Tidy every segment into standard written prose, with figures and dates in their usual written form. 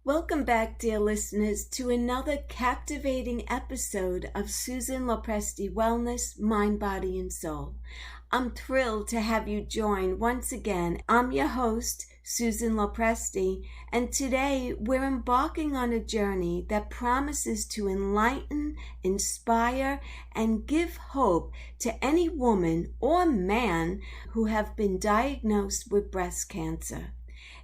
Welcome back, dear listeners, to another captivating episode of Susan Lopresti Wellness, Mind, Body, and Soul. I'm thrilled to have you join once again. I'm your host, Susan Lopresti, and today we're embarking on a journey that promises to enlighten, inspire, and give hope to any woman or man who have been diagnosed with breast cancer.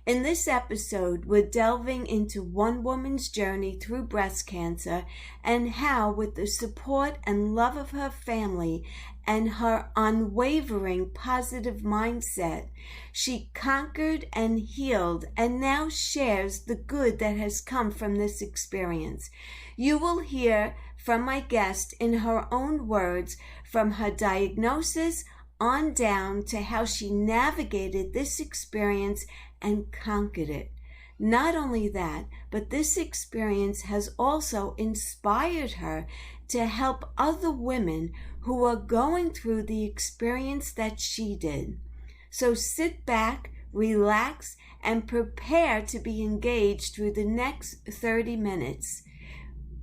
In this episode, we're delving into one woman's journey through breast cancer and how, with the support and love of her family and her unwavering positive mindset, she conquered and healed and now shares the good that has come from this experience. You will hear from my guest in her own words from her diagnosis on down to how she navigated this experience and conquered it. Not only that, but this experience has also inspired her to help other women who are going through the experience that she did. So sit back, relax, and prepare to be engaged through the next 30 minutes.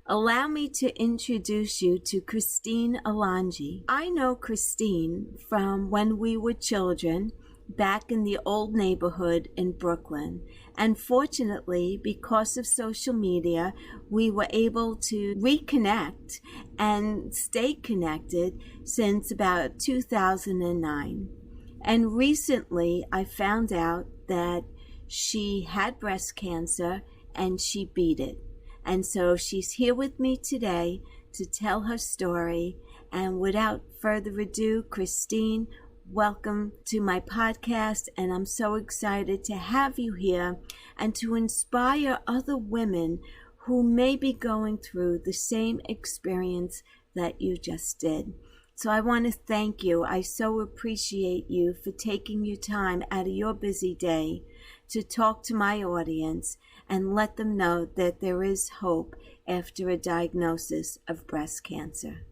Allow me to introduce you to Christine Alongi. I know Christine from when we were children back in the old neighborhood in Brooklyn. And fortunately, because of social media, we were able to reconnect and stay connected since about 2009. And recently, I found out that she had breast cancer and she beat it. And so she's here with me today to tell her story. And without further ado, Christine, welcome to my podcast. And I'm so excited to have you here and to inspire other women who may be going through the same experience that you just did. So I want to thank you. I so appreciate you for taking your time out of your busy day to talk to my audience and let them know that there is hope after a diagnosis of breast cancer.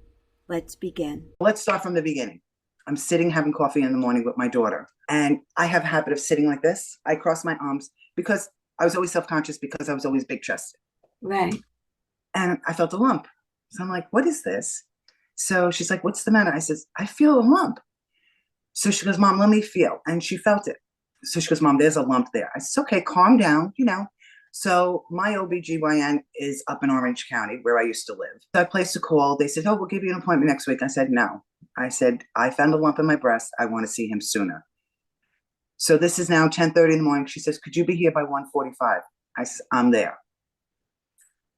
Let's begin. Let's start from the beginning. I'm sitting having coffee in the morning with my daughter, and I have a habit of sitting like this. I cross my arms because I was always self-conscious because I was always big-chested. Right. And I felt a lump. So I'm like, what is this? So she's like, what's the matter? I says, I feel a lump. So she goes, Mom, let me feel. And she felt it. So she goes, Mom, there's a lump there. I said, okay, calm down, So my OBGYN is up in Orange County where I used to live. So I placed a call. They said, oh, we'll give you an appointment next week. I said, no. I said, I found a lump in my breast. I want to see him sooner. So this is now 10:30 in the morning. She says, could you be here by 1:45? I said, I'm there.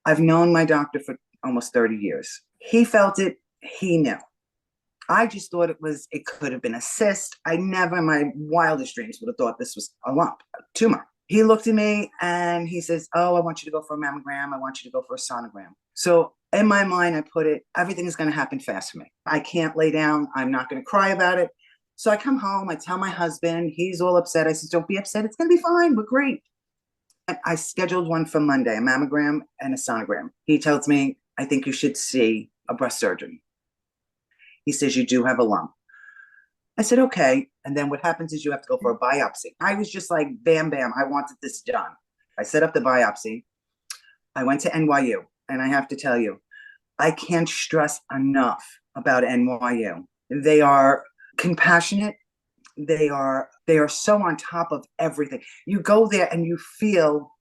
I've known my doctor for almost 30 years. He felt it. He knew. I just thought it could have been a cyst. I never in my wildest dreams would have thought this was a lump, a tumor. He looked at me and he says, oh, I want you to go for a mammogram. I want you to go for a sonogram. So in my mind, I put it, everything is going to happen fast for me. I can't lay down. I'm not going to cry about it. So I come home. I tell my husband. He's all upset. I said, don't be upset. It's going to be fine. We're great. And I scheduled one for Monday, a mammogram and a sonogram. He tells me, I think you should see a breast surgeon. He says, you do have a lump. I said, okay. And then what happens is you have to go for a biopsy. I was just like, bam, bam. I wanted this done. I set up the biopsy. I went to NYU. And I have to tell you, I can't stress enough about NYU. They are compassionate. They are so on top of everything. You go there and you feel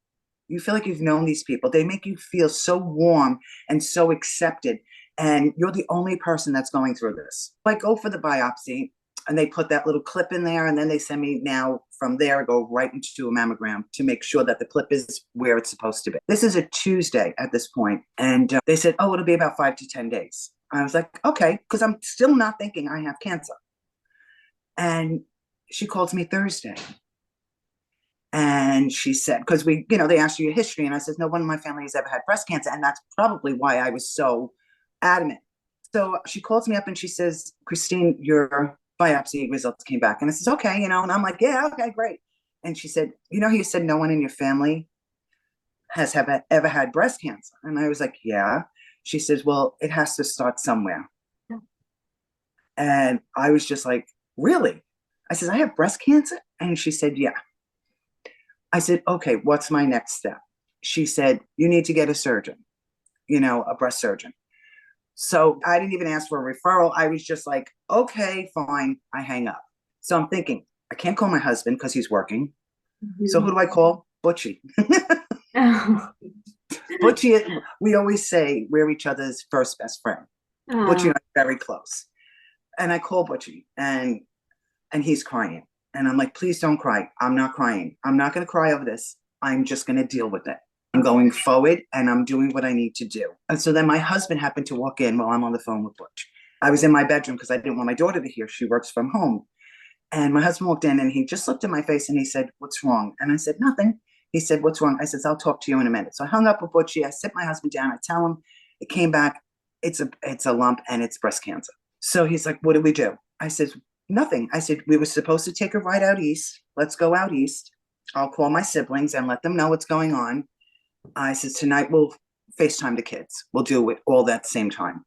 like you've known these people. They make you feel so warm and so accepted. And you're the only person that's going through this. I go for the biopsy and they put that little clip in there. And then they send me now from there, go right into a mammogram to make sure that the clip is where it's supposed to be. This is a Tuesday at this point. And they said, oh, it'll be about 5 to 10 days. I was like, okay, because I'm still not thinking I have cancer. And she calls me Thursday. And she said, because they asked you your history. And I said, no one in my family has ever had breast cancer. And that's probably why I was so adamant. So she calls me up and she says, Christine, your biopsy results came back. And I says, okay, and I'm like, yeah, okay, great. And she said, you said no one in your family has ever had breast cancer. And I was like, yeah. She says, well, it has to start somewhere. Yeah. And I was just like, really? I said, I have breast cancer? And she said, yeah. I said, okay, what's my next step? she said, you need to get a surgeon, a breast surgeon. So I didn't even ask for a referral. I was just like, okay, fine. I hang up. So I'm thinking, I can't call my husband because he's working. Mm-hmm. So who do I call? Butchie. Butchie, we always say we're each other's first best friend. Butchie and I are very close. And I call Butchie and he's crying. And I'm like, please don't cry. I'm not crying. I'm not going to cry over this. I'm just going to deal with it. I'm going forward and I'm doing what I need to do. And so then my husband happened to walk in while I'm on the phone with Butch. I was in my bedroom because I didn't want my daughter to hear. She works from home. And my husband walked in and he just looked at my face and he said, what's wrong? And I said, nothing. He said, what's wrong? I said, I'll talk to you in a minute. So I hung up with Butchie. I sit my husband down. I tell him it came back. It's a lump and it's breast cancer. So he's like, what do we do? I said, nothing. I said, we were supposed to take a ride out east. Let's go out east. I'll call my siblings and let them know what's going on. I said, tonight we'll FaceTime the kids. We'll do it all that same time.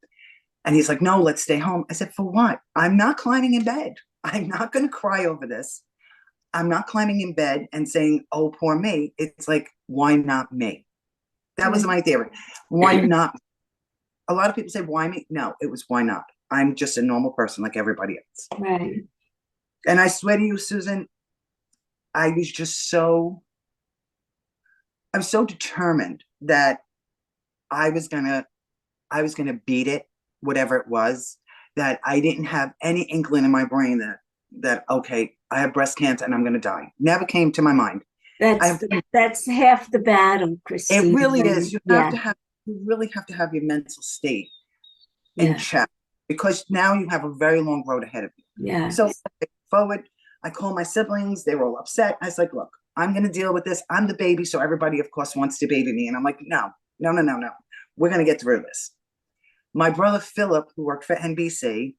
And he's like, no, let's stay home. I said, for what? I'm not climbing in bed. I'm not going to cry over this. I'm not climbing in bed and saying, oh, poor me. It's like, why not me? That was my theory. Why not? A lot of people say, why me? No, it was why not? I'm just a normal person like everybody else. Right. And I swear to you, Susan, I was so determined that I was gonna beat it, whatever it was, that I didn't have any inkling in my brain that okay, I have breast cancer and I'm gonna die. Never came to my mind. That's half the battle, Christine. It really is. You really have to have your mental state in check, because now you have a very long road ahead of you. Yeah. So forward, I call my siblings. They were all upset. I was like, look, I'm going to deal with this. I'm the baby. So everybody, of course, wants to baby me. And I'm like, no. We're going to get through this. My brother, Philip, who worked for NBC,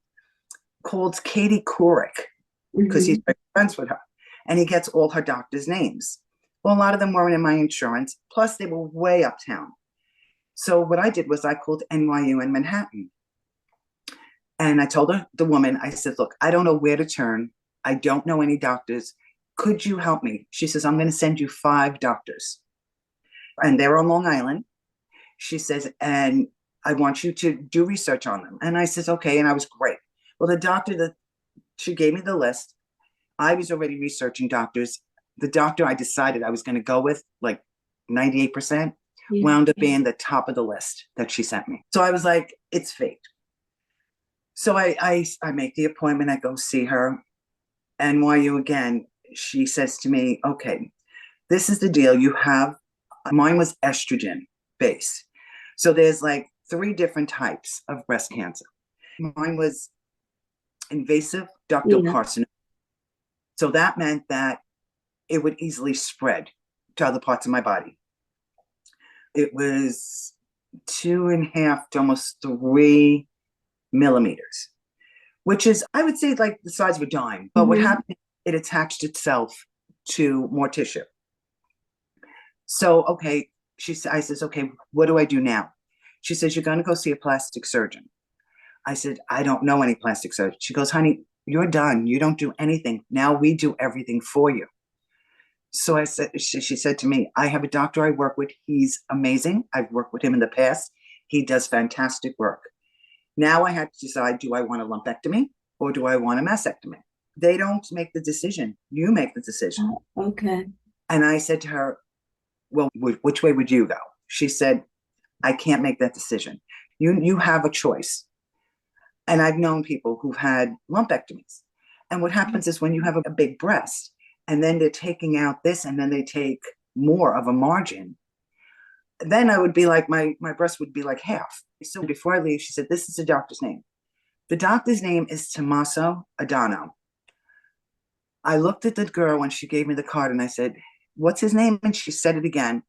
called Katie Couric because he's friends with her. And he gets all her doctors' names. Well, a lot of them weren't in my insurance. Plus, they were way uptown. So what I did was I called NYU in Manhattan. And I told the woman, I said, look, I don't know where to turn. I don't know any doctors. Could you help me? She says, I'm going to send you 5 doctors. And they're on Long Island. She says, and I want you to do research on them. And I says, okay. And I was great. Well, the doctor that she gave me the list, I was already researching doctors. The doctor I decided I was going to go with, like 98%, wound up being the top of the list that she sent me. So I was like, it's fate. So I make the appointment. I go see her. NYU again, she says to me, okay, this is the deal. You have, mine was estrogen based. So there's like 3 different types of breast cancer. Mine was invasive ductal carcinoma. So that meant that it would easily spread to other parts of my body. It was 2.5 to almost 3 millimeters, which is, I would say, like the size of a dime. But what happened, it attached itself to more tissue. So, okay, I says, okay, what do I do now? She says, you're going to go see a plastic surgeon. I said, I don't know any plastic surgeon. She goes, honey, you're done. You don't do anything. Now we do everything for you. So she said to me, I have a doctor I work with. He's amazing. I've worked with him in the past. He does fantastic work. Now I had to decide, do I want a lumpectomy or do I want a mastectomy? They don't make the decision. You make the decision. Oh, okay. And I said to her, well, which way would you go? She said, I can't make that decision. You have a choice. And I've known people who've had lumpectomies. And what happens is when you have a big breast and then they're taking out this and then they take more of a margin, then I would be like, my breast would be like half. So before I leave, she said, this is the doctor's name. The doctor's name is Tommaso Adano. I looked at the girl when she gave me the card and I said, what's his name? And she said it again.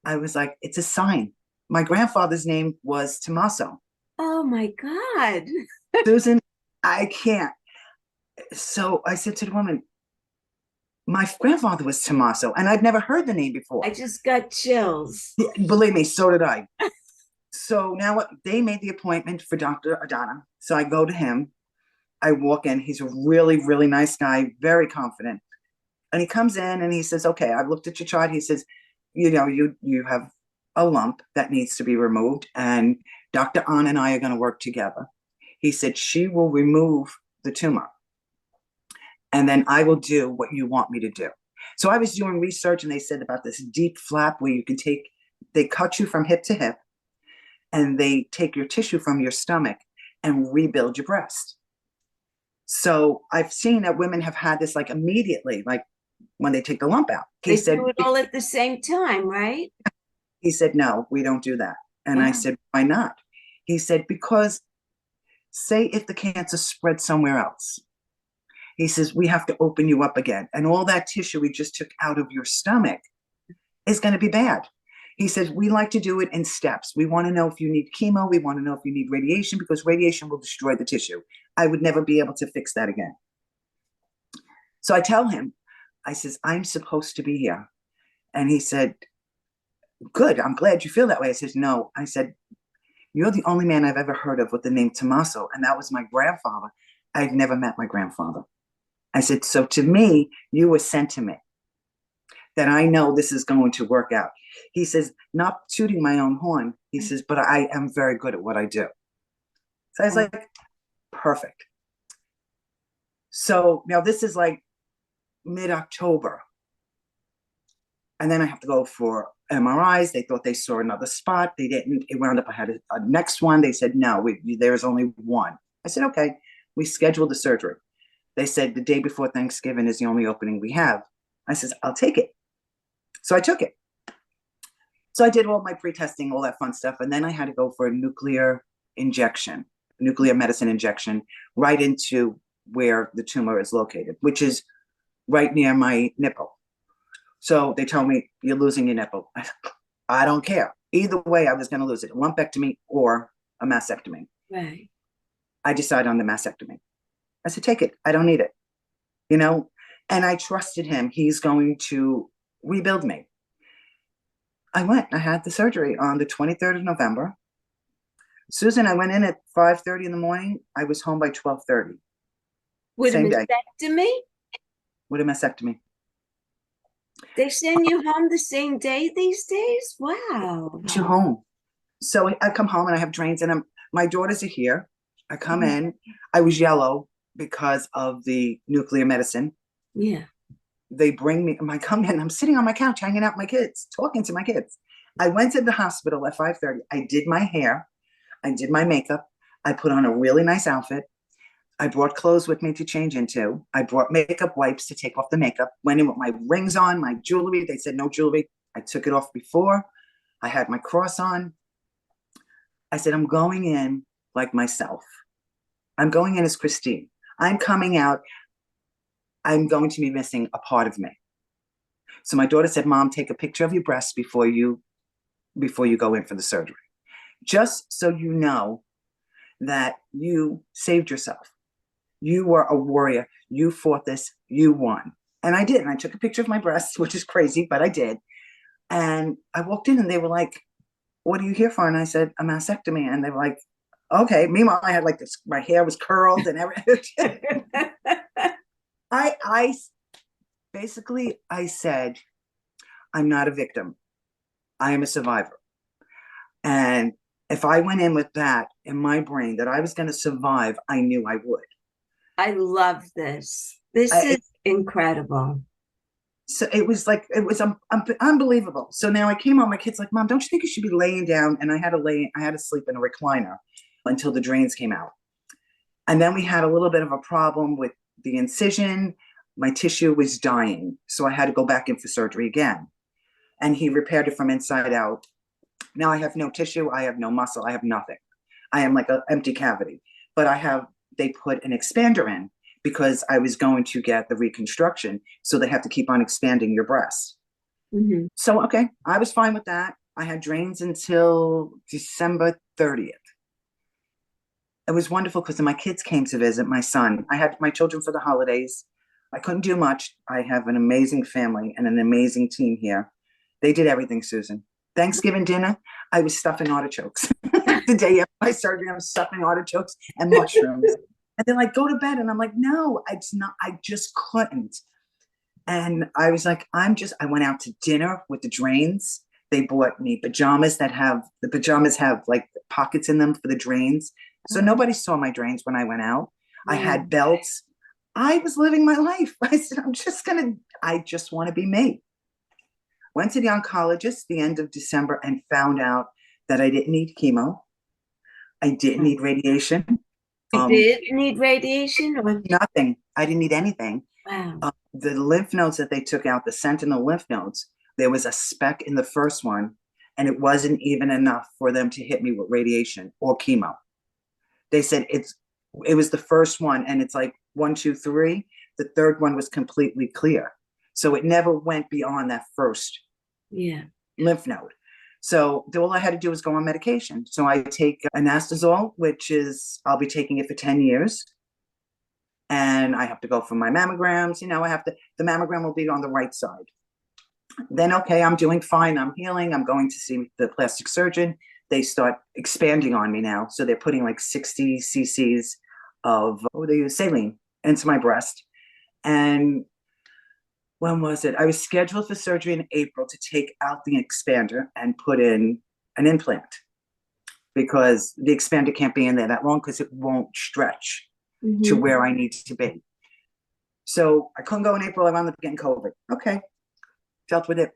I was like, it's a sign. My grandfather's name was Tommaso. Oh my God. Susan, I can't. So I said to the woman, my grandfather was Tommaso, and I'd never heard the name before. I just got chills. Believe me, so did I. So now they made the appointment for Dr. Adana. So I go to him. I walk in. He's a really, really nice guy, very confident. And he comes in and he says, okay, I've looked at your chart. He says, you have a lump that needs to be removed, and Dr. An and I are going to work together. He said, she will remove the tumor, and then I will do what you want me to do. So I was doing research, and they said about this deep flap where they cut you from hip to hip, and they take your tissue from your stomach and rebuild your breast. So I've seen that women have had this like immediately, like when they take the lump out. They do it all at the same time, right? He said, no, we don't do that. And I said, why not? He said, because say if the cancer spread somewhere else, he says, we have to open you up again. And all that tissue we just took out of your stomach is going to be bad. He says, we like to do it in steps. We want to know if you need chemo. We want to know if you need radiation, because radiation will destroy the tissue. I would never be able to fix that again. So I tell him, I says, I'm supposed to be here. And he said, good, I'm glad you feel that way. I says, no. I said, you're the only man I've ever heard of with the name Tommaso, and that was my grandfather. I've never met my grandfather. I said, so to me, you were sent to me, that I know this is going to work out. He says, not tooting my own horn. He says, but I am very good at what I do. So I was like, perfect. So now this is like mid-October. And then I have to go for MRIs. They thought they saw another spot. They didn't. It wound up, I had a next one. They said, no, there's only one. I said, okay. We scheduled the surgery. They said the day before Thanksgiving is the only opening we have. I said, I'll take it. So I took it. So I did all my pre-testing, all that fun stuff. And then I had to go for a nuclear medicine injection right into where the tumor is located, which is right near my nipple. So they told me, you're losing your nipple. I don't care. Either way, I was going to lose it, a lumpectomy or a mastectomy. Right. I decided on the mastectomy. I said, take it. I don't need it. And I trusted him. He's going to rebuild me. I went. I had the surgery on the 23rd of November. Susan, I went in at 5:30 in the morning. I was home by 12:30. With Same a mastectomy? Day. With a mastectomy. They send you home the same day these days? Wow. To home. So I come home and I have drains, and my daughters are here. I come in. I was yellow because of the nuclear medicine. Yeah. They bring me, I come in, I'm sitting on my couch, hanging out with my kids, talking to my kids. I went to the hospital at 5:30. I did my hair. I did my makeup. I put on a really nice outfit. I brought clothes with me to change into. I brought makeup wipes to take off the makeup. Went in with my rings on, my jewelry. They said no jewelry. I took it off before. I had my cross on. I said, I'm going in like myself. I'm going in as Christine. I'm coming out. I'm going to be missing a part of me. So my daughter said, Mom, take a picture of your breasts before you go in for the surgery. Just so you know that you saved yourself. You were a warrior. You fought this. You won. And I did. And I took a picture of my breasts, which is crazy, but I did. And I walked in and they were like, what are you here for? And I said, a mastectomy. And they were like, okay. Meanwhile, I had like this, my hair was curled and everything. I basically said, I'm not a victim. I am a survivor. And if I went in with that in my brain that I was going to survive, I knew I would. I love this. This is incredible. So it was unbelievable. So now I came home, my kid's like, Mom, don't you think you should be laying down? And I had to sleep in a recliner until the drains came out. And then we had a little bit of a problem with the incision. My tissue was dying. So I had to go back in for surgery again. And he repaired it from inside out. Now I have no tissue. I have no muscle. I have nothing. I am like an empty cavity. But they put an expander in because I was going to get the reconstruction. So they have to keep on expanding your breast. Mm-hmm. So, okay, I was fine with that. I had drains until December 30th. It was wonderful because my kids came to visit my son. I had my children for the holidays. I couldn't do much. I have an amazing family and an amazing team here. They did everything, Susan. Thanksgiving dinner, I was stuffing artichokes. The day after my surgery, I was stuffing artichokes and mushrooms. And they're like, go to bed. And I'm like, no, it's not. I just couldn't. And I was like, I went out to dinner with the drains. They bought me pajamas the pajamas have like pockets in them for the drains. So nobody saw my drains when I went out. I Wow. had belts. I was living my life. I said, I just want to be me. Went to the oncologist the end of December and found out that I didn't need chemo. I didn't need radiation. You did need radiation or? Nothing. I didn't need anything. Wow. The lymph nodes that they took out, the sentinel lymph nodes, there was a speck in the first one, and it wasn't even enough for them to hit me with radiation or chemo. They said it was the first one, and it's like 1, 2, 3. The third one was completely clear. So it never went beyond that first lymph node. So all I had to do was go on medication. So I take anastazole, which is, I'll be taking it for 10 years. And I have to go for my mammograms. The mammogram will be on the right side. Then, okay, I'm doing fine. I'm healing. I'm going to see the plastic surgeon. They start expanding on me now. So they're putting like 60 cc's of, they use saline into my breast. And when was it? I was scheduled for surgery in April to take out the expander and put in an implant, because the expander can't be in there that long because it won't stretch to where I need to be. So I couldn't go in April. I wound up getting COVID. Okay, dealt with it.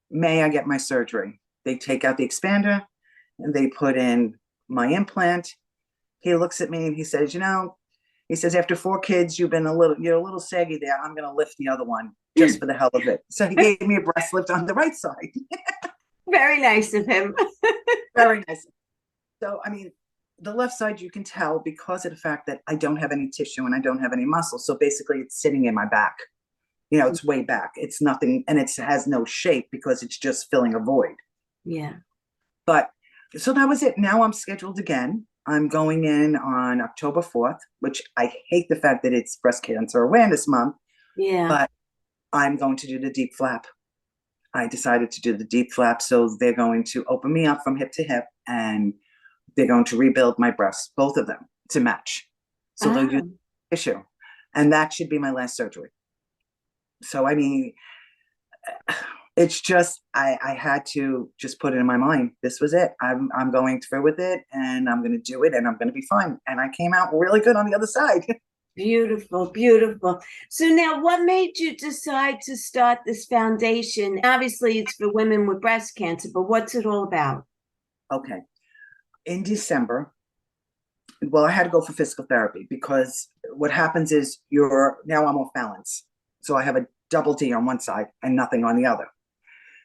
May, I get my surgery. They take out the expander and they put in my implant. He looks at me and he says, after 4 kids, you're a little saggy there. I'm going to lift the other one just for the hell of it. So he gave me a breast lift on the right side. Very nice of him. Very nice. So, the left side, you can tell because of the fact that I don't have any tissue and I don't have any muscle. So basically it's sitting in my back. It's way back. It's nothing, and it has no shape because it's just filling a void. Yeah. But so that was it. Now I'm scheduled again. I'm going in on October 4th, which I hate the fact that it's Breast Cancer Awareness Month. Yeah. But I'm going to do the deep flap. I decided to do the deep flap. So they're going to open me up from hip to hip, and they're going to rebuild my breasts, both of them, to match. So they'll use tissue. And that should be my last surgery. So, it's just, I had to just put it in my mind. This was it. I'm going through with it, and I'm going to do it, and I'm going to be fine. And I came out really good on the other side. Beautiful, beautiful. So now, what made you decide to start this foundation? Obviously, it's for women with breast cancer, but what's it all about? Okay. In December, I had to go for physical therapy because what happens is now I'm off balance. So I have a double D on one side and nothing on the other.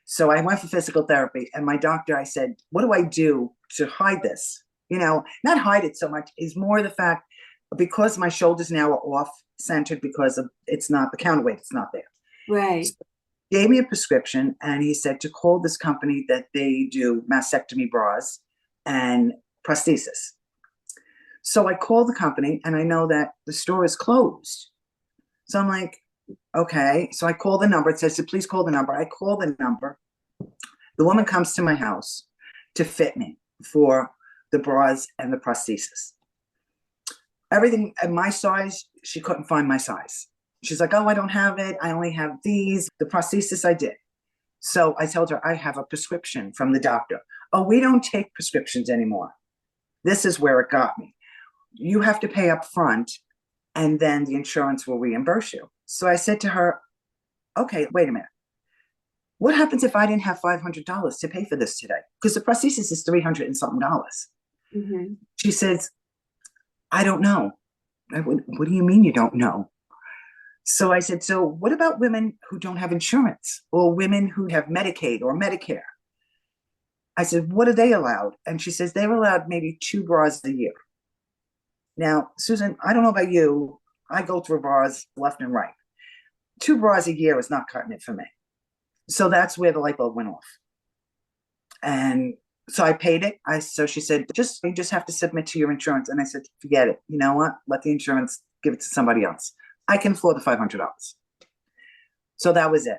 So I went for physical therapy, and my doctor, I said, what do I do to hide this? Not hide it so much, is more the fact, because my shoulders now are off centered because it's not the counterweight, it's not there. Right. So he gave me a prescription, and he said to call this company that they do mastectomy bras and prosthesis. So I called the company, and I know that the store is closed. So I'm like, okay. So I call the number. It says, please call the number. I call the number. The woman comes to my house to fit me for the bras and the prosthesis. Everything at my size, she couldn't find my size. She's like, oh, I don't have it. I only have these. The prosthesis I did. So I told her I have a prescription from the doctor. Oh, we don't take prescriptions anymore. This is where it got me. You have to pay up front, and then the insurance will reimburse you. So I said to her, okay, wait a minute. What happens if I didn't have $500 to pay for this today? Because the prosthesis is $300 and something. She says, I don't know. What do you mean you don't know? So I said, so what about women who don't have insurance, or women who have Medicaid or Medicare? I said, what are they allowed? And she says, they're allowed maybe 2 bras a year. Now, Susan, I don't know about you. I go through bras left and right. 2 bras a year is not cutting it for me. So that's where the light bulb went off. And so I paid it. So she said, you just have to submit to your insurance. And I said, forget it. You know what? Let the insurance give it to somebody else. I can afford the $500. So that was it.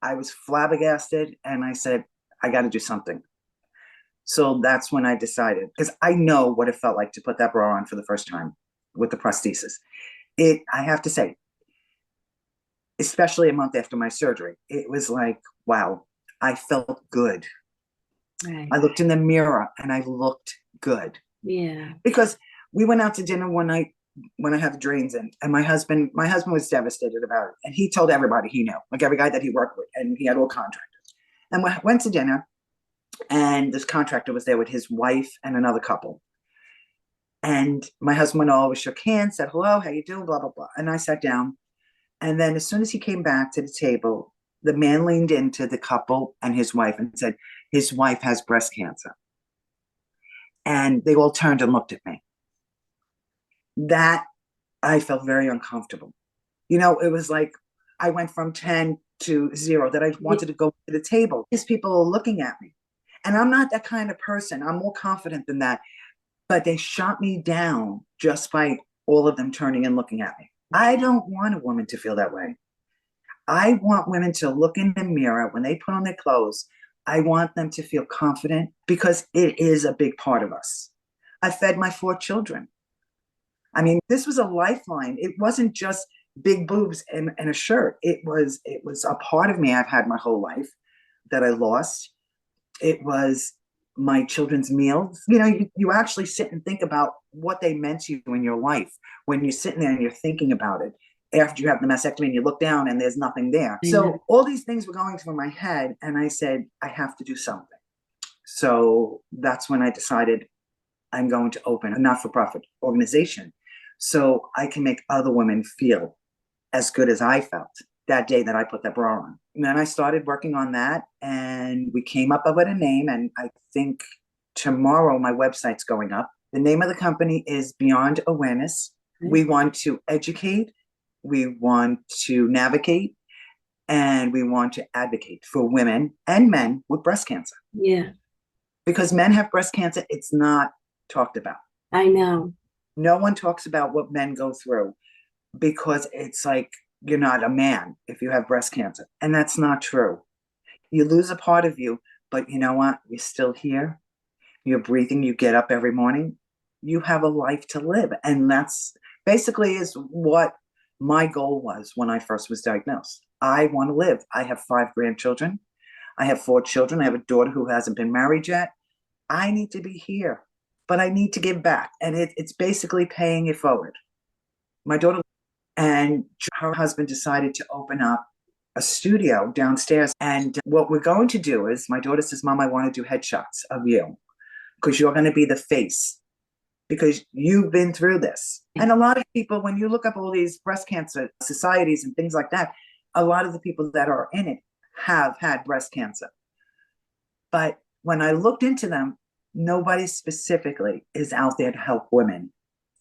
I was flabbergasted, and I said, I got to do something. So that's when I decided, because I know what it felt like to put that bra on for the first time with the prosthesis. I have to say, especially a month after my surgery. It was like, wow, I felt good. Right. I looked in the mirror and I looked good. Yeah. Because we went out to dinner one night when I had the drains in, and my husband was devastated about it. And he told everybody he knew, like every guy that he worked with, and he had all contractors. And we went to dinner, and this contractor was there with his wife and another couple. And my husband always shook hands, said hello, how you doing, blah, blah, blah. And I sat down. And then as soon as he came back to the table, the man leaned into the couple and his wife and said, his wife has breast cancer. And they all turned and looked at me. That I felt very uncomfortable. It was like I went from 10 to 0, that I wanted to go to the table. These people are looking at me. And I'm not that kind of person. I'm more confident than that. But they shot me down just by all of them turning and looking at me. I don't want a woman to feel that way. I want women to look in the mirror when they put on their clothes. I want them to feel confident, because it is a big part of us. I fed my 4 children. I mean, this was a lifeline. It wasn't just big boobs and a shirt. It was a part of me I've had my whole life that I lost. It was my children's meals. You actually sit and think about what they meant to you in your life when you're sitting there and you're thinking about it after you have the mastectomy and you look down and there's nothing there. So all these things were going through my head, and I said, I have to do something. So that's when I decided I'm going to open a not-for-profit organization so I can make other women feel as good as I felt that day that I put that bra on. And then I started working on that, and we came up with a name, and I think tomorrow my website's going up. The name of the company is Beyond Awareness. We want to educate, we want to navigate, and we want to advocate for women and men with breast cancer. Yeah. Because men have breast cancer, it's not talked about. I know. No one talks about what men go through, because it's like, you're not a man if you have breast cancer. And that's not true. You lose a part of you, but you know what? You're still here. You're breathing. You get up every morning. You have a life to live. And that's basically is what my goal was when I first was diagnosed. I want to live. I have 5 grandchildren. I have 4 children. I have a daughter who hasn't been married yet. I need to be here, but I need to give back. And it's basically paying it forward. My daughter and her husband decided to open up a studio downstairs. And what we're going to do is, my daughter says, Mom, I want to do headshots of you, because you're going to be the face, because you've been through this. And a lot of people, when you look up all these breast cancer societies and things like that, a lot of the people that are in it have had breast cancer. But when I looked into them, nobody specifically is out there to help women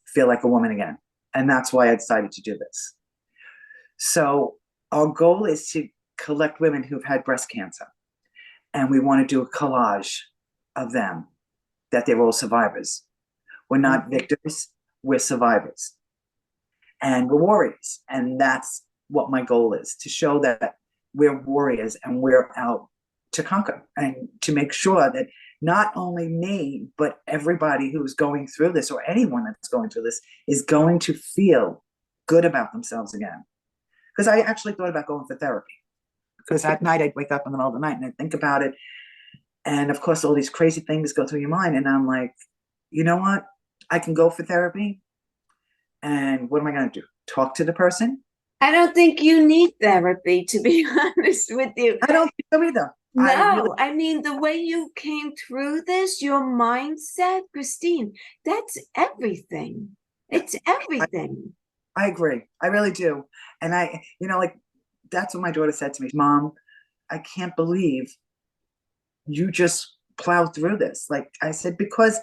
feel like a woman again. And that's why I decided to do this. So our goal is to collect women who've had breast cancer. And we want to do a collage of them, that they're all survivors. We're not victims, we're survivors. And we're warriors. And that's what my goal is, to show that we're warriors and we're out to conquer, and to make sure that not only me, but everybody who's going through this, or anyone that's going through this, is going to feel good about themselves again. Because I actually thought about going for therapy. Because at night I'd wake up in the middle of the night and I'd think about it. And of course, all these crazy things go through your mind. And I'm like, you know what? I can go for therapy. And what am I going to do? Talk to the person? I don't think you need therapy, to be honest with you. I don't think so either. No, I mean, the way you came through this, your mindset, Christine, that's everything. It's everything. I agree. I really do. And like, that's what my daughter said to me. Mom, I can't believe you just plowed through this. Like I said, because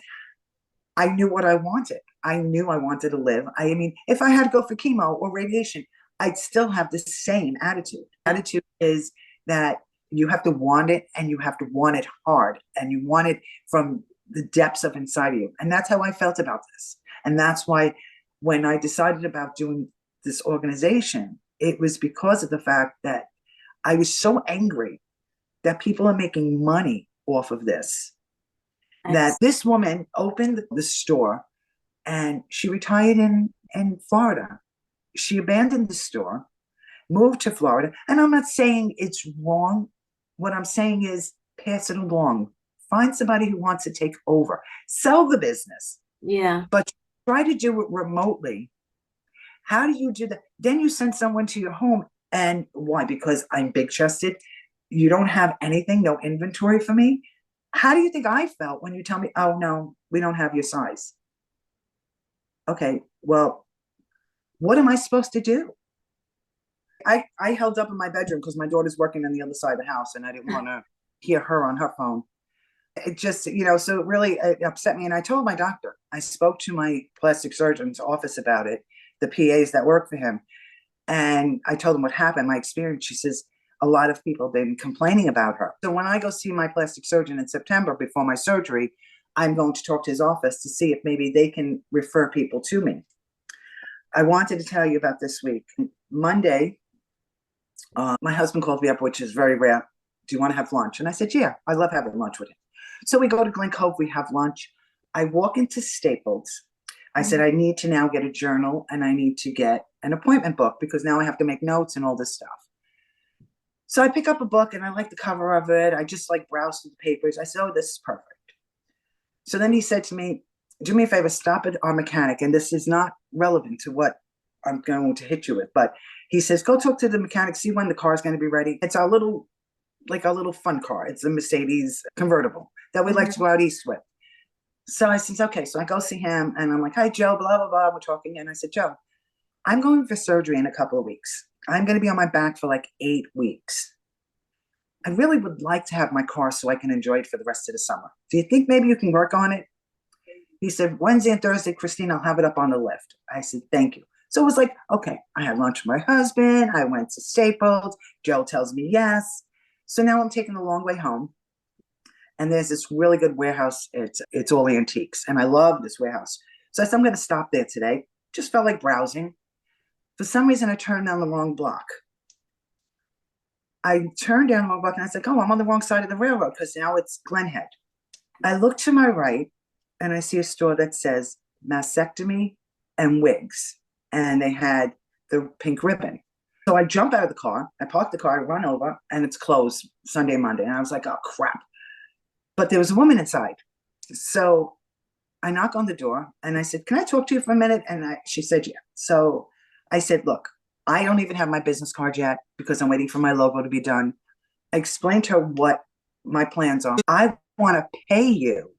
I knew what I wanted. I knew I wanted to live. I mean, if I had to go for chemo or radiation, I'd still have the same attitude. Attitude is that you have to want it, and you have to want it hard, and you want it from the depths of inside of you. And that's how I felt about this. And that's why when I decided about doing this organization, it was because of the fact that I was so angry that people are making money off of this. That this woman opened the store, and she retired in Florida. She abandoned the store, move to Florida. And I'm not saying it's wrong. What I'm saying is pass it along. Find somebody who wants to take over. Sell the business. Yeah. But try to do it remotely. How do you do that? Then you send someone to your home. And why? Because I'm big chested. You don't have anything, no inventory for me. How do you think I felt when you tell me, oh, no, we don't have your size? Okay, well, what am I supposed to do? I held up in my bedroom because my daughter's working on the other side of the house and I didn't want to hear her on her phone. It just, so it really upset me. And I told my doctor, I spoke to my plastic surgeon's office about it, the PAs that work for him. And I told them what happened, my experience. She says, a lot of people have been complaining about her. So when I go see my plastic surgeon in September before my surgery, I'm going to talk to his office to see if maybe they can refer people to me. I wanted to tell you about this week. Monday, my husband called me up, which is very rare. Do you want to have lunch? And I said, yeah, I love having lunch with him. So we go to Glen Cove, we have lunch. I walk into Staples. I said, I need to now get a journal and I need to get an appointment book because now I have to make notes and all this stuff. So I pick up a book and I like the cover of it. I just like browse through the papers. I said, oh, this is perfect. So then he said to me, do me a favor, stop at our mechanic. And this is not relevant to what I'm going to hit you with. But he says, go talk to the mechanic, see when the car is going to be ready. It's our little fun car. It's a Mercedes convertible that we like to go out east with. So I said, okay. So I go see him and I'm like, hi, Joe, blah, blah, blah. We're talking. And I said, Joe, I'm going for surgery in a couple of weeks. I'm going to be on my back for like 8 weeks. I really would like to have my car so I can enjoy it for the rest of the summer. Do you think maybe you can work on it? He said, Wednesday and Thursday, Christine, I'll have it up on the lift. I said, thank you. So it was like, okay, I had lunch with my husband. I went to Staples. Joe tells me yes. So now I'm taking the long way home. And there's this really good warehouse. It's all antiques. And I love this warehouse. So I said, I'm going to stop there today. Just felt like browsing. For some reason, I turned down the wrong block. I turned down the wrong block and I said, oh, I'm on the wrong side of the railroad because now it's Glen Head. I look to my right and I see a store that says mastectomy and wigs. And they had the pink ribbon. So I jump out of the car, I park the car, I run over, and it's closed Sunday, Monday. And I was like, oh, crap. But there was a woman inside. So I knock on the door and I said, can I talk to you for a minute? And she said, yeah. So I said, look, I don't even have my business card yet because I'm waiting for my logo to be done. I explained to her what my plans are. I want to pay you.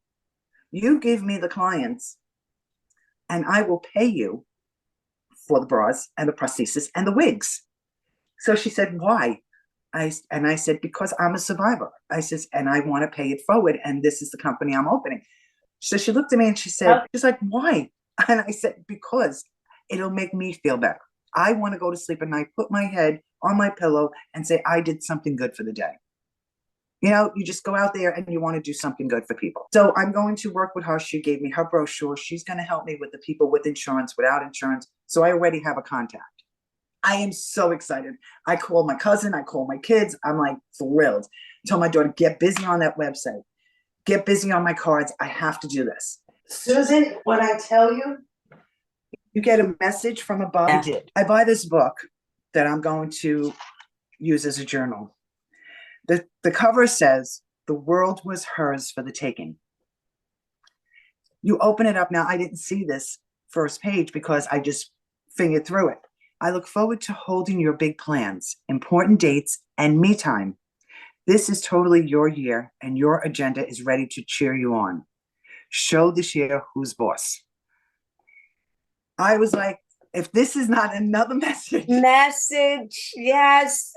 You give me the clients and I will pay you for the bras and the prosthesis and the wigs. So she said, why? I said, because I'm a survivor. I says, and I want to pay it forward. And this is the company I'm opening. So she looked at me and she said, she's like, why? And I said, because it'll make me feel better. I want to go to sleep at night, put my head on my pillow and say, I did something good for the day. You just go out there and you want to do something good for people. So I'm going to work with her. She gave me her brochure. She's going to help me with the people with insurance, without insurance. So I already have a contact. I am so excited. I call my cousin. I call my kids. I'm like thrilled. I told my daughter, get busy on that website. Get busy on my cards. I have to do this. Susan, when I tell you, you get a message from above. Yeah. I did. I buy this book that I'm going to use as a journal. The cover says, the world was hers for the taking. You open it up now. I didn't see this first page because I just fingered through it. I look forward to holding your big plans, important dates, and me time. This is totally your year, and your agenda is ready to cheer you on. Show this year who's boss. I was like, if this is not another message. Message, yes.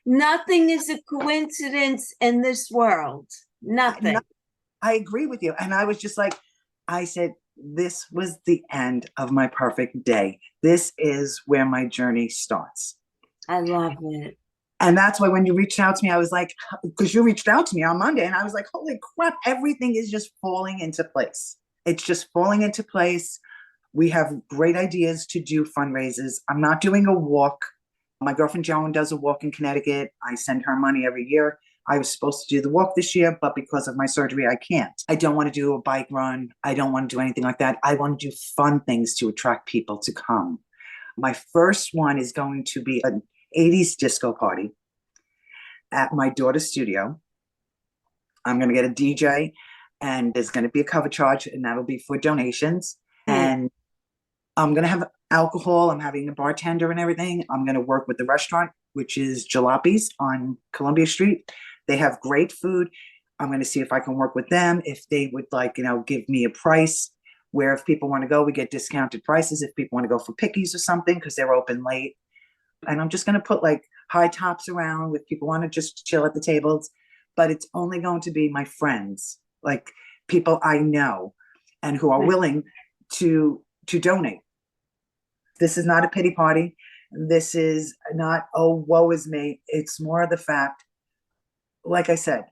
Nothing is a coincidence in this world. Nothing. I agree with you. And I was just like, I said, this was the end of my perfect day. This is where my journey starts. I love it. And that's why when you reached out to me, I was like, because you reached out to me on Monday and I was like, holy crap, everything is just falling into place. It's just falling into place. We have great ideas to do fundraisers. I'm not doing a walk. My girlfriend Joan does a walk in Connecticut. I send her money every year. I was supposed to do the walk this year, but because of my surgery, I can't. I don't want to do a bike run. I don't want to do anything like that. I want to do fun things to attract people to come. My first one is going to be an 80s disco party at my daughter's studio. I'm going to get a DJ, and there's going to be a cover charge, and that'll be for donations. And I'm going to have alcohol. I'm having a bartender and everything. I'm going to work with the restaurant, which is Jalape's on Columbia Street. They have great food. I'm going to see if I can work with them, if they would like, give me a price where if people want to go, we get discounted prices. If people want to go for pickies or something, because they're open late. And I'm just going to put like high tops around with people want to just chill at the tables. But it's only going to be my friends, like people I know and who are willing to donate. This is not a pity party. This is not, oh, woe is me. It's more of the fact, like I said,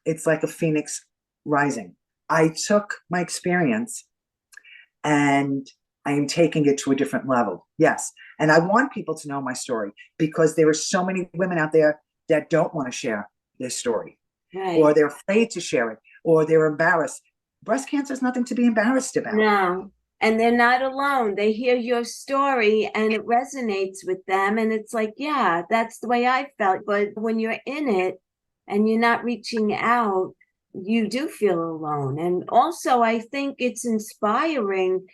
it's like a phoenix rising. I took my experience and I am taking it to a different level. Yes. And I want people to know my story because there are so many women out there that don't want to share their story. Right. Or they're afraid to share it, or they're embarrassed. Breast cancer is nothing to be embarrassed about. No. And they're not alone. They hear your story and it resonates with them. And it's like, yeah, that's the way I felt. But when you're in it and you're not reaching out, you do feel alone. And also, I think it's inspiring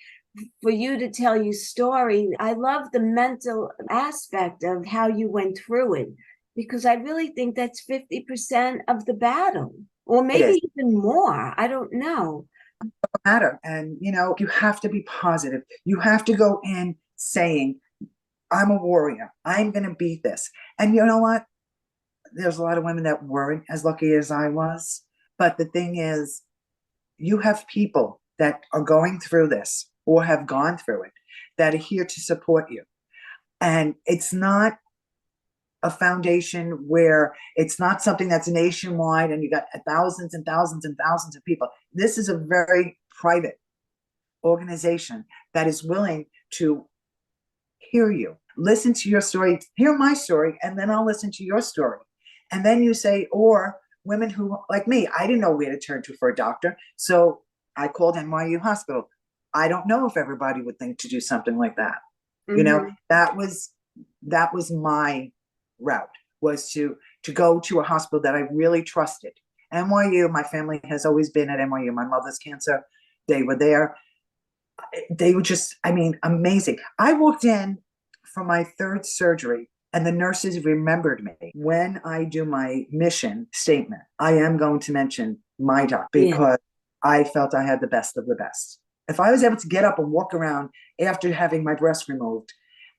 for you to tell your story. I love the mental aspect of how you went through it, because I really think that's 50% of the battle, or maybe even more. I don't know. It doesn't matter. And, you have to be positive. You have to go in saying, I'm a warrior. I'm going to beat this. And you know what? There's a lot of women that weren't as lucky as I was. But the thing is, you have people that are going through this or have gone through it that are here to support you. And it's not a foundation where it's not something that's nationwide and you got thousands and thousands and thousands of people. This is a very private organization that is willing to hear you, listen to your story, hear my story, and then I'll listen to your story. And then you say, or women who, like me, I didn't know where to turn to for a doctor. So I called NYU Hospital. I don't know if everybody would think to do something like that. Mm-hmm. That was my route, was to go to a hospital that I really trusted. NYU, my family has always been at NYU. My mother's cancer, they were there. They were just, amazing. I walked in for my third surgery and the nurses remembered me. When I do my mission statement, I am going to mention my doctor because I felt I had the best of the best. If I was able to get up and walk around after having my breast removed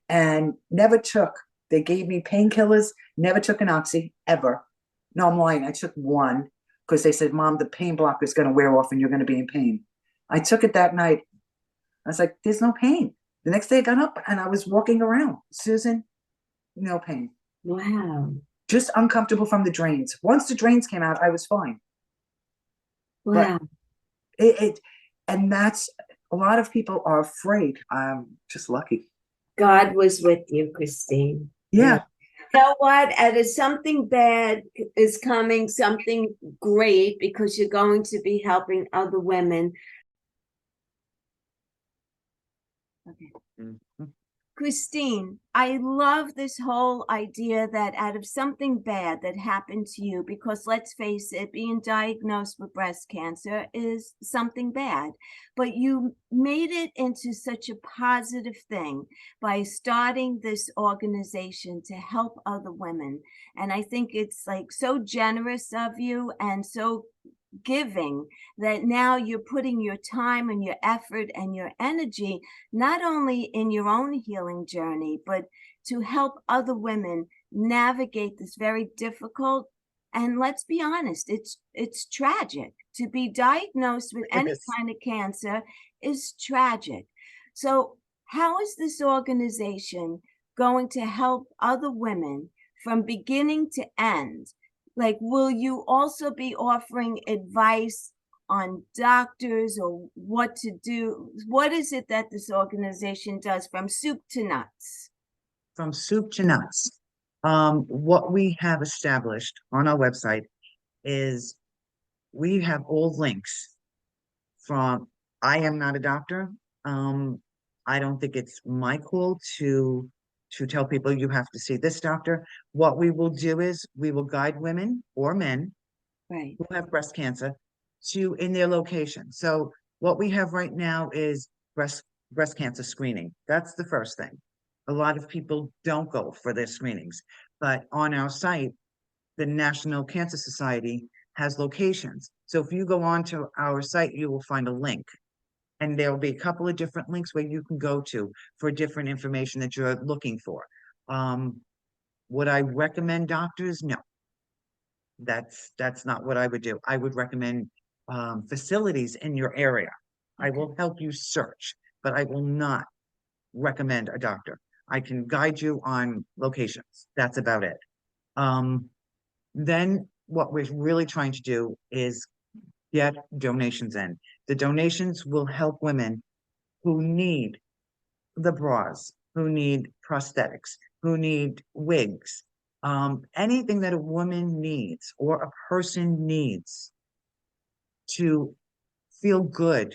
and they gave me painkillers, never took an oxy, ever. No, I'm lying. I took one because they said, Mom, the pain blocker is going to wear off and you're going to be in pain. I took it that night. I was like, there's no pain. The next day I got up and I was walking around. Susan, no pain. Wow. Just uncomfortable from the drains. Once the drains came out, I was fine. Wow. But and that's, a lot of people are afraid. I'm just lucky. God was with you, Christine. Yeah. You know what? As something bad is coming, something great, because you're going to be helping other women. Okay. Mm-hmm. Christine, I love this whole idea that out of something bad that happened to you, because let's face it, being diagnosed with breast cancer is something bad, but you made it into such a positive thing by starting this organization to help other women. And I think it's like so generous of you and so giving that now you're putting your time and your effort and your energy not only in your own healing journey, but to help other women navigate this very difficult, and let's be honest, it's tragic. To be diagnosed with any kind of cancer is tragic. So how is this organization going to help other women from beginning to end? Like, will you also be offering advice on doctors or what to do? What is it that this organization does from soup to nuts? From soup to nuts. What we have established on our website is we have all links from, I am not a doctor. I don't think it's my call to to tell people you have to see this doctor. What we will do is we will guide women or men Right. who have breast cancer to in their location. So what we have right now is breast cancer screening. That's the first thing. A lot of people don't go for their screenings, but on our site, the National Cancer Society has locations. So if you go onto our site, you will find a link. And there will be a couple of different links where you can go to for different information that you're looking for. Would I recommend doctors? No, that's not what I would do. I would recommend facilities in your area. I Okay. will help you search, but I will not recommend a doctor. I can guide you on locations. That's about it. Um, then what we're really trying to do is get donations in. The donations will help women who need the bras, who need prosthetics, who need wigs, anything that a woman needs or a person needs to feel good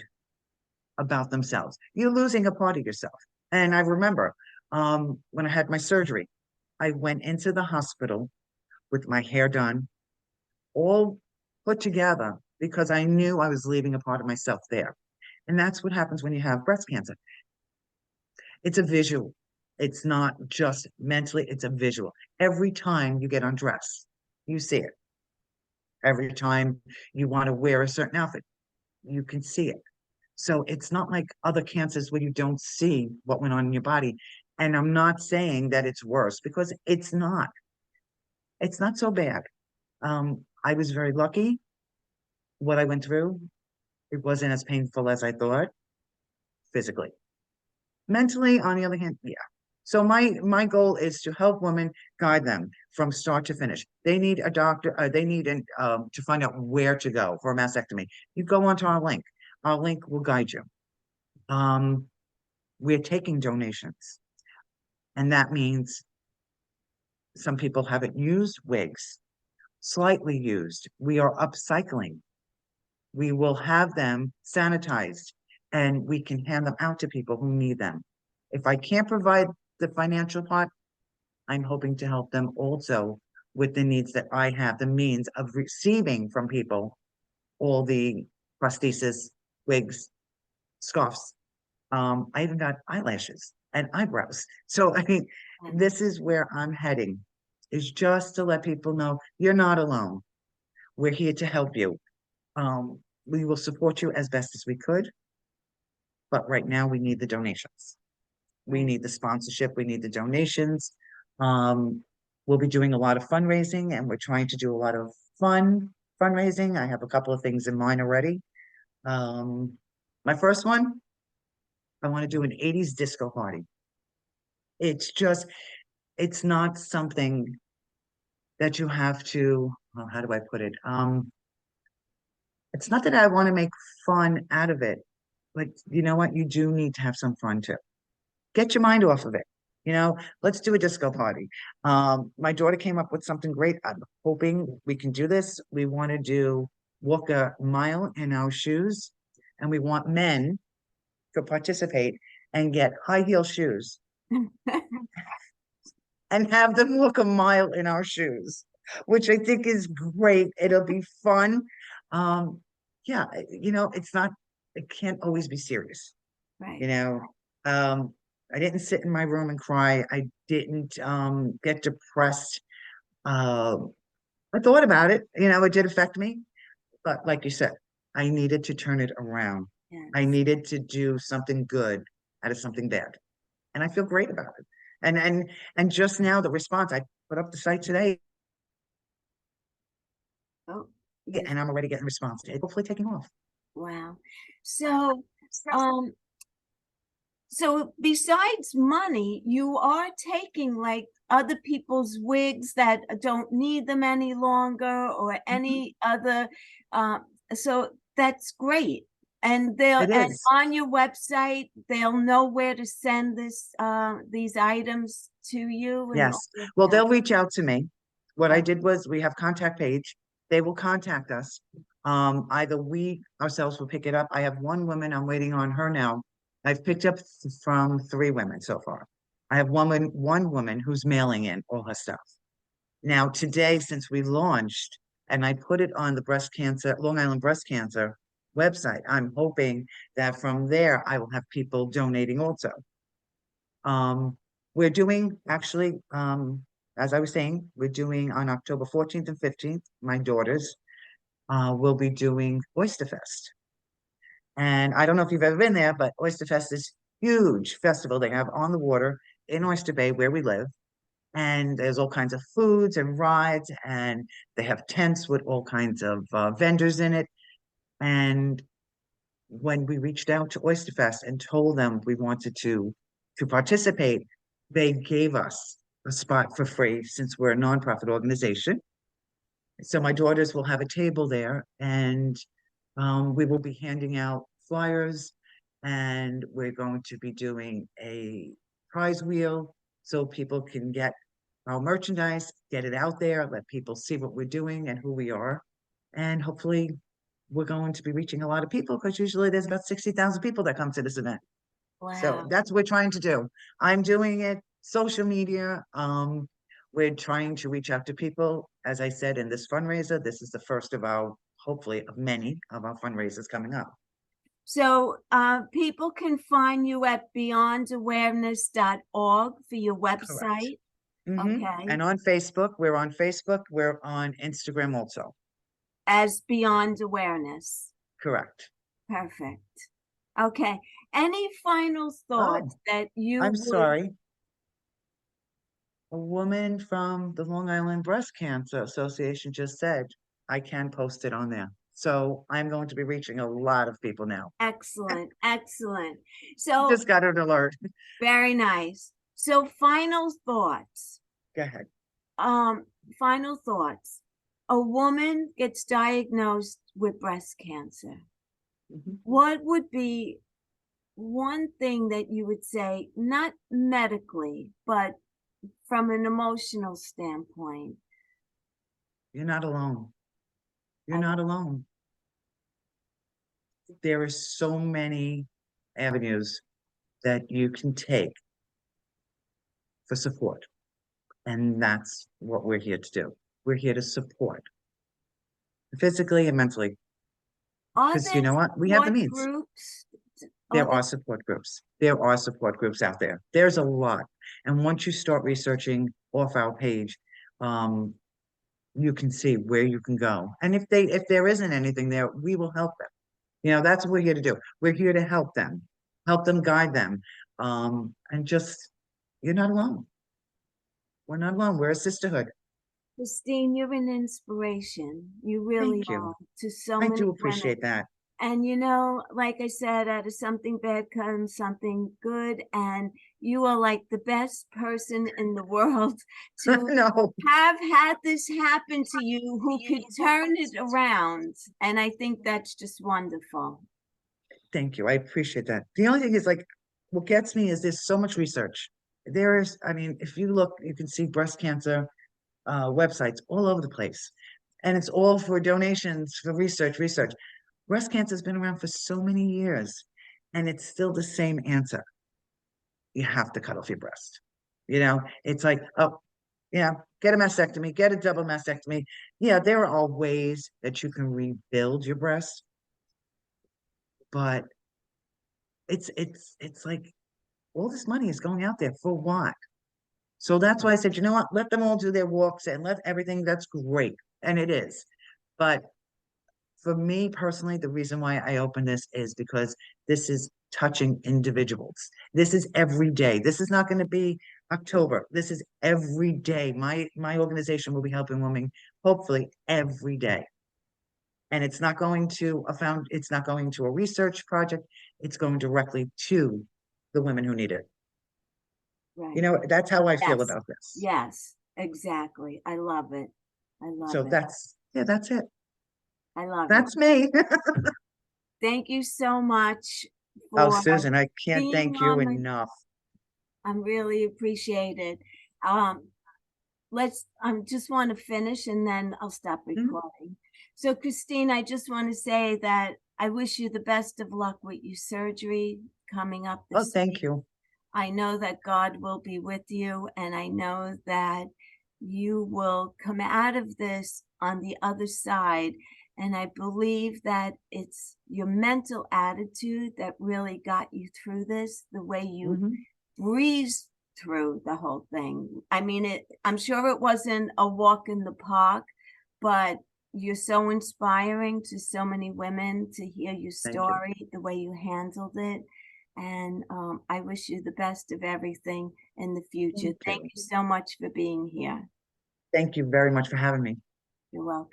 about themselves. You're losing a part of yourself. And I remember when I had my surgery, I went into the hospital with my hair done, all put together because I knew I was leaving a part of myself there. And that's what happens when you have breast cancer. It's a visual. It's not just mentally, it's a visual. Every time you get undressed, you see it. Every time you want to wear a certain outfit, you can see it. So it's not like other cancers where you don't see what went on in your body. And I'm not saying that it's worse because it's not. It's not so bad. I was very lucky. What I went through, it wasn't as painful as I thought physically. Mentally, on the other hand, yeah. So my goal is to help women, guide them from start to finish. They need a doctor. They need to find out where to go for a mastectomy. You go onto our link. Our link will guide you. Um, we're taking donations, and that means some people haven't used wigs, slightly used. We are upcycling. We will have them sanitized, and we can hand them out to people who need them. If I can't provide the financial part, I'm hoping to help them also with the needs that I have, the means of receiving from people all the prosthesis, wigs, scarves. I even got eyelashes and eyebrows. So I mean, this is where I'm heading, is just to let people know you're not alone. We're here to help you. We will support you as best as we could, but right now we need the donations. We need the sponsorship. We need the donations. Um, we'll be doing a lot of fundraising and we're trying to do a lot of fun fundraising. I have a couple of things in mind already. My first one, I want to do an 80s disco party. It's just, it's not something that you have to, well, how do I put it? It's not that I want to make fun out of it, but you know what? You do need to have some fun too. Get your mind off of it. Let's do a disco party. My daughter came up with something great. I'm hoping we can do this. We want to do walk a mile in our shoes, and we want men to participate and get high heel shoes and have them walk a mile in our shoes, which I think is great. It'll be fun. Um, yeah, it's not, it can't always be serious. Right. You know, I didn't sit in my room and cry. I didn't get depressed. Uh, I thought about it. It did affect me. But like you said, I needed to turn it around. I Yes. needed to do something good out of something bad. And I feel great about it. And just now the response, I put up the site today Oh, yes. and I'm already getting response. It's hopefully taking off. Wow. So, um, so besides money, you are taking like other people's wigs that don't need them any longer or Mhm. any other, so that's great. And It and is. on your website, they'll know where to send these items to you and all Yes. of Well, that. they'll reach out to me. What I Oh, did was we have contact page. They will contact us. Either we ourselves will pick it up. I have one woman, I'm waiting on her now. I've picked up from 3 women so far. I have one woman who's mailing in all her stuff. Now, today, since we launched and I put it on the Long Island Breast Cancer website, I'm hoping that from there I will have people donating also. We're doing actually, as I was saying, we're doing on October 14th and 15th, my daughters will be doing Oyster Fest. And I don't know if you've ever been there, but Oyster Fest is huge festival they have on the water in Oyster Bay where we live. And there's all kinds of foods and rides, and they have tents with all kinds of vendors in it. And when we reached out to Oyster Fest and told them we wanted to participate, they gave us a spot for free since we're a nonprofit organization. So my daughters will have a table there, and we will be handing out flyers, and we're going to be doing a prize wheel so people can get our merchandise, get it out there, let people see what we're doing and who we are. And hopefully we're going to be reaching a lot of people because usually there's about 60,000 people that come to this event. So Wow. that's what we're trying to do. I'm doing it, social media. We're trying to reach out to people. As I said, in this fundraiser, this is the first of our, hopefully, of many of our fundraisers coming up. So people can find you at beyondawareness.org for your Correct. website. Mm-hmm. Okay. And on Facebook, we're on Facebook. We're on Instagram also. As Beyond Awareness. Correct. Perfect. Okay. Any final thoughts that you I'm would? sorry. A woman from the Long Island Breast Cancer Association just said, I can post it on there. So I'm going to be reaching a lot of people now. Excellent. Excellent. So Just got an alert. very nice. So final thoughts. Go ahead. Final thoughts. A woman gets diagnosed with breast cancer. Mhm. What would be one thing that you would say, not medically, but from an emotional standpoint? You're not alone. You're I- not alone. There are so many avenues that you can take for support. And that's what we're here to do. We're here to support physically and mentally. Are Because you there know what? We have the support means. groups? There are support groups. There are support groups out there. There's a lot. And once you start researching off our page, you can see where you can go. And if there isn't anything there, we will help them. You know, that's what we're here to do. We're here to help them, guide them. And just, you're not alone. We're not alone. We're a sisterhood. Christine, you're an inspiration. You really Thank you. are to so I many do women. appreciate that. And you know, like I said, out of something bad comes something good. And you are like the best person in the world to No, have had this happen to you who could turn it around. And I think that's just wonderful. thank you. I appreciate that. The only thing is like, what gets me is there's so much research. There is, I mean, if you look, you can see breast cancer websites all over the place. And it's all for donations, for research. Breast cancer has been around for so many years, and it's still the same answer. You have to cut off your breast. You know, it's like, oh, yeah, get a mastectomy, get a double mastectomy. Yeah, there are ways that you can rebuild your breast, but it's like all this money is going out there for what? So that's why I said, you know what? Let them all do their walks and let everything. That's great, and it is. But for me personally, the reason why I open this is because this is touching individuals. This is every day. This is not going to be October. This is every day. My organization will be helping women, hopefully every day. And it's not going to it's not going to a research project. It's going directly to the women who need it. Right. You know, that's how I feel Yes. about this. Yes, exactly. I love it. I love So it. that's it. I love it. That's me. Thank you so much Oh, for Susan, I can't being thank you on my, enough. I'm really appreciated. I just want to finish and then I'll stop recording. So Christine, I just want to say that I wish you the best of luck with your surgery coming up Oh, this thank week. you. I know that God will be with you, and I know that you will come out of this on the other side. And I believe that it's your mental attitude that really got you through this, the way you breezed through the whole thing. I mean, I'm sure it wasn't a walk in the park, but you're so inspiring to so many women to hear your story, the way you handled it. And I wish you the best of everything in the future. Thank you so much for being here. Thank you very much for having me. You're welcome.